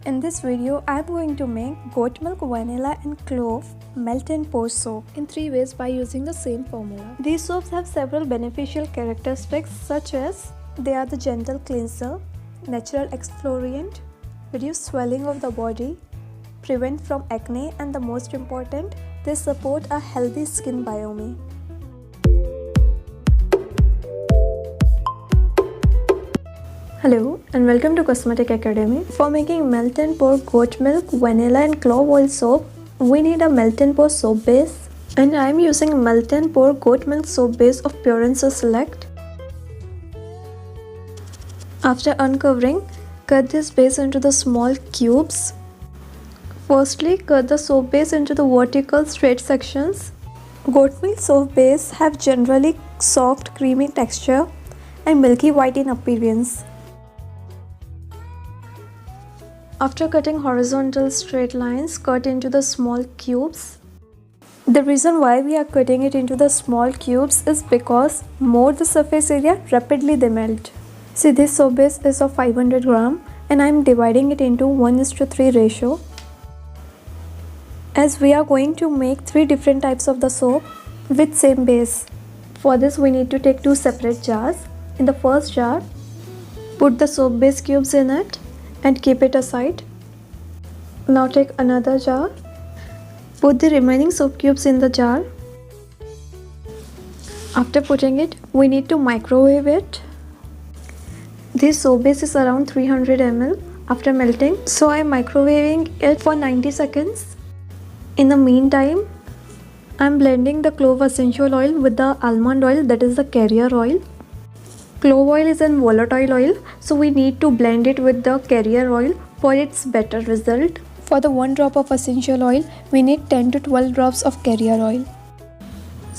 In this video, I am going to make goat milk, vanilla and clove melt and pour soap in 3 ways by using the same formula. These soaps have several beneficial characteristics such as they are the gentle cleanser, natural exfoliant, reduce swelling of the body, prevent from acne, and the most important, they support a healthy skin biome. Hello and welcome to Cosmetic Academy. For making melt and pour goat milk, vanilla and clove oil soap, we need a melt and pour soap base, and I am using melt and pour goat milk soap base of Pure & So Select. After uncovering, cut this base into the small cubes. Firstly, cut the soap base into the vertical straight sections. Goat milk soap base have generally soft creamy texture and milky white in appearance. After cutting horizontal straight lines, cut into the small cubes. The reason why we are cutting it into the small cubes is because more the surface area, rapidly they melt. See, this soap base is of 500 gram and I am dividing it into 1:3 ratio. As we are going to make 3 different types of the soap with same base. For this we need to take 2 separate jars. In the first jar, put the soap base cubes in it and keep it aside. Now take another jar. Put the remaining soap cubes in the jar. After putting it, we need to microwave it. This soap base is around 300 ml after melting, so I am microwaving it for 90 seconds. In the meantime, I am blending the clove essential oil with the almond oil, that is the carrier oil. Clove oil is an volatile oil, so we need to blend it with the carrier oil for its better result. For the 1 drop of essential oil, we need 10 to 12 drops of carrier oil.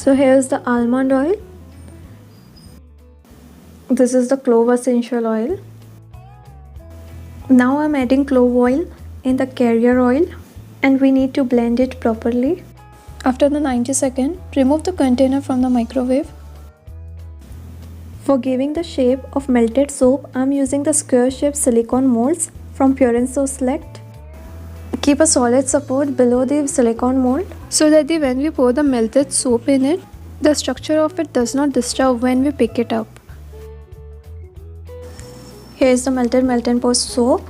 So here is the almond oil. This is the clove essential oil. Now I am adding clove oil in the carrier oil and we need to blend it properly. After the 90 seconds, remove the container from the microwave. For giving the shape of melted soap, I am using the square shaped silicone molds from Pure & So Select. Keep a solid support below the silicone mold so that when we pour the melted soap in it, the structure of it does not disturb when we pick it up. Here is the melted melt and pour soap.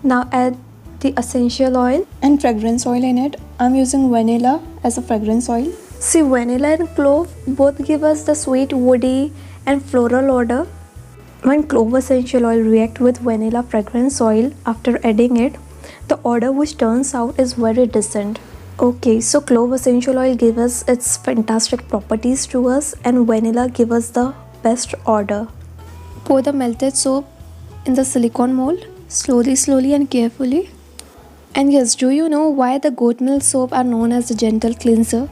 Now add the essential oil and fragrance oil in it. I am using vanilla as a fragrance oil. See, vanilla and clove both give us the sweet, woody and floral odor. When clove essential oil react with vanilla fragrance oil after adding it, the odor which turns out is very decent. Okay, so clove essential oil gives us its fantastic properties to us and vanilla gives us the best odor. Pour the melted soap in the silicone mold slowly and carefully. And yes, do you know why the goat milk soap are known as the gentle cleanser?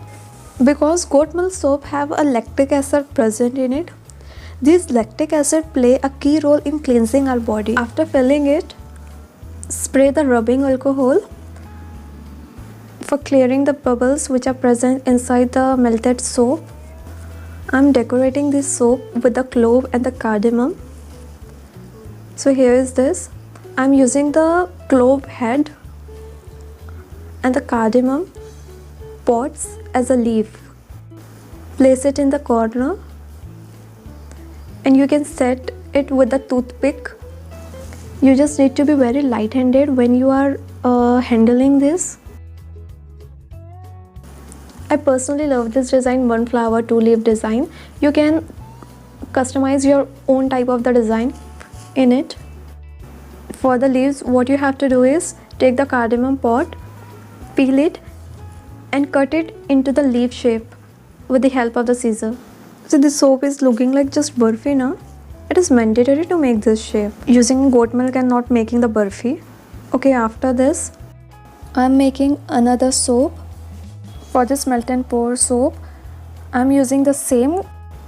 Because goat milk soap have a lactic acid present in it. This lactic acid play a key role in cleansing our body. After filling it, spray the rubbing alcohol for clearing the bubbles which are present inside the melted soap. I am decorating this soap with the clove and the cardamom. So here is this. I am using the clove head and the cardamom pods as a leaf. Place it in the corner and you can set it with a toothpick. You just need to be very light-handed when you are handling this. I personally love this design, 1 flower 2 leaf design. You can customize your own type of the design in it. For the leaves, what you have to do is take the cardamom pod, peel it and cut it into the leaf shape with the help of the scissor. So this soap is looking like just burfi now. It is mandatory to make this shape using goat milk and not making the burfi. Okay, after this, I am making another soap. For this melt and pour soap, I am using the same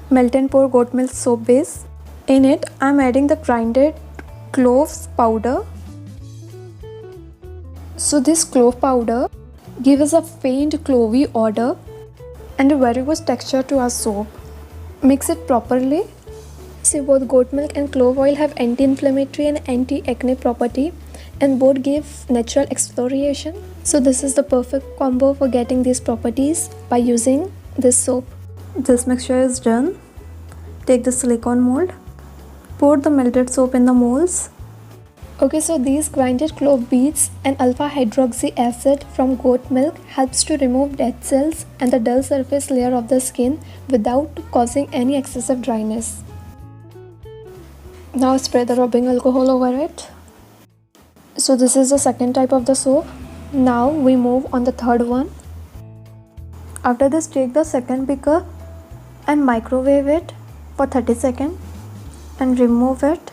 melt and pour goat milk soap base. In it, I am adding the grinded cloves powder. So this clove powder gives us a faint clovey odor and a very good texture to our soap. Mix it properly. See, both goat milk and clove oil have anti-inflammatory and anti-acne property and both give natural exfoliation. So this is the perfect combo for getting these properties by using this soap. This mixture is done. Take the silicone mold. Pour the melted soap in the molds. Okay, so these grinded clove beads and alpha hydroxy acid from goat milk helps to remove dead cells and the dull surface layer of the skin without causing any excessive dryness. Now spray the rubbing alcohol over it. So this is the second type of the soap. Now we move on the third one. After this, take the second beaker and microwave it for 30 seconds and remove it.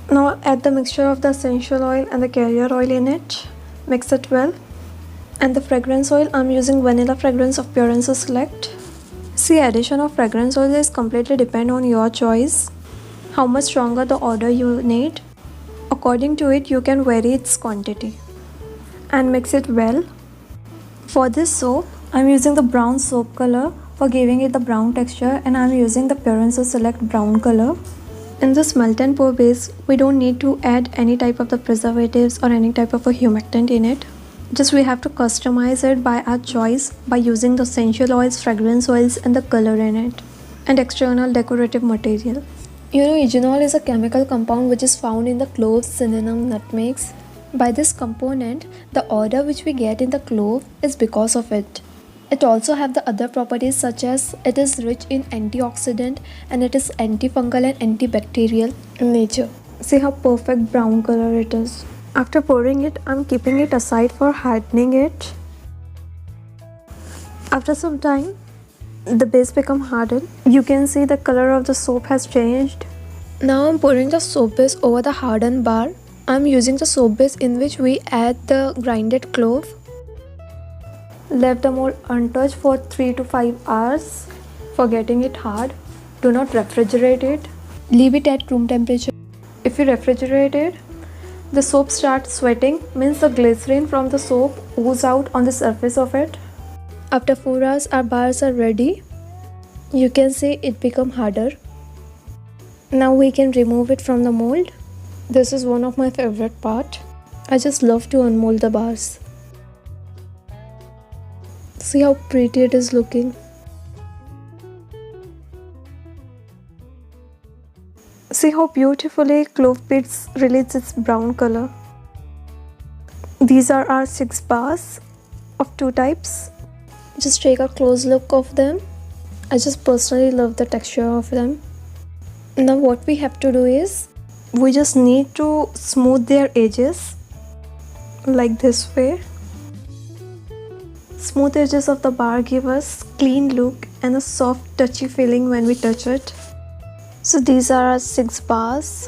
Now add the mixture of the essential oil and the carrier oil in it. Mix it well. And the fragrance oil, I'm using vanilla fragrance of Pure and Select. See, addition of fragrance oil is completely depend on your choice. How much stronger the odor you need. According to it, you can vary its quantity. And mix it well. For this soap, I'm using the brown soap color for giving it the brown texture, and I'm using the Pure and Select brown color. In this melt and pour base, we don't need to add any type of the preservatives or any type of a humectant in it. Just we have to customize it by our choice by using the essential oils, fragrance oils and the color in it and external decorative material. You know, eugenol is a chemical compound which is found in the cloves, cinnamon, nutmegs. By this component, the odor which we get in the clove is because of it. It also have the other properties such as it is rich in antioxidant and it is antifungal and antibacterial in nature. See how perfect brown color it is. After pouring it, I'm keeping it aside for hardening it. After some time, the base become hardened. You can see the color of the soap has changed. Now I'm pouring the soap base over the hardened bar. I'm using the soap base in which we add the grinded clove. Leave the mold untouched for 3 to 5 hours for getting it hard. Do not refrigerate it. Leave it at room temperature. If you refrigerate it, the soap starts sweating, means the glycerin from the soap oozes out on the surface of it. After 4 hours, our bars are ready. You can see it become harder. Now we can remove it from the mold. This is one of my favorite part. I just love to unmold the bars. See how pretty it is looking. See how beautifully clove beads release its brown color. These are our 6 bars of 2 types. Just take a close look of them. I just personally love the texture of them. Now what we have to do is, we just need to smooth their edges like this way. Smooth edges of the bar give us clean look and a soft touchy feeling when we touch it. So these are our 6 bars.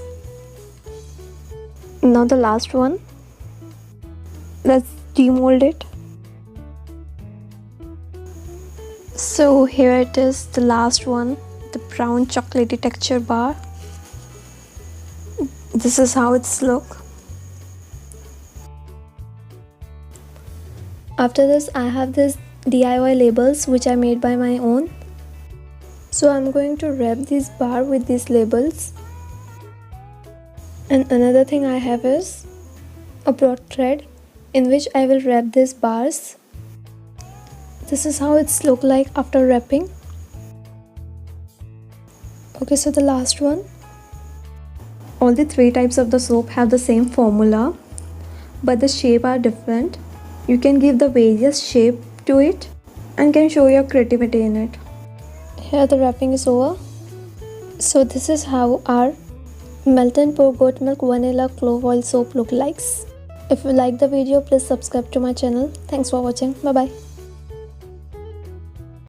Now the last one. Let's demold it. So here it is, the last one, the brown chocolatey texture bar. This is how it's look. After this, I have this DIY labels which I made by my own. So I'm going to wrap this bar with these labels. And another thing I have is a broad thread in which I will wrap these bars. This is how it's look like after wrapping. Okay, so the last one. All the 3 types of the soap have the same formula, but the shape are different. You can give the various shape to it and can show your creativity in it. Here the wrapping is over. So this is how our melt and pour goat milk vanilla clove oil soap look likes. If you like the video, please subscribe to my channel. Thanks for watching. Bye bye.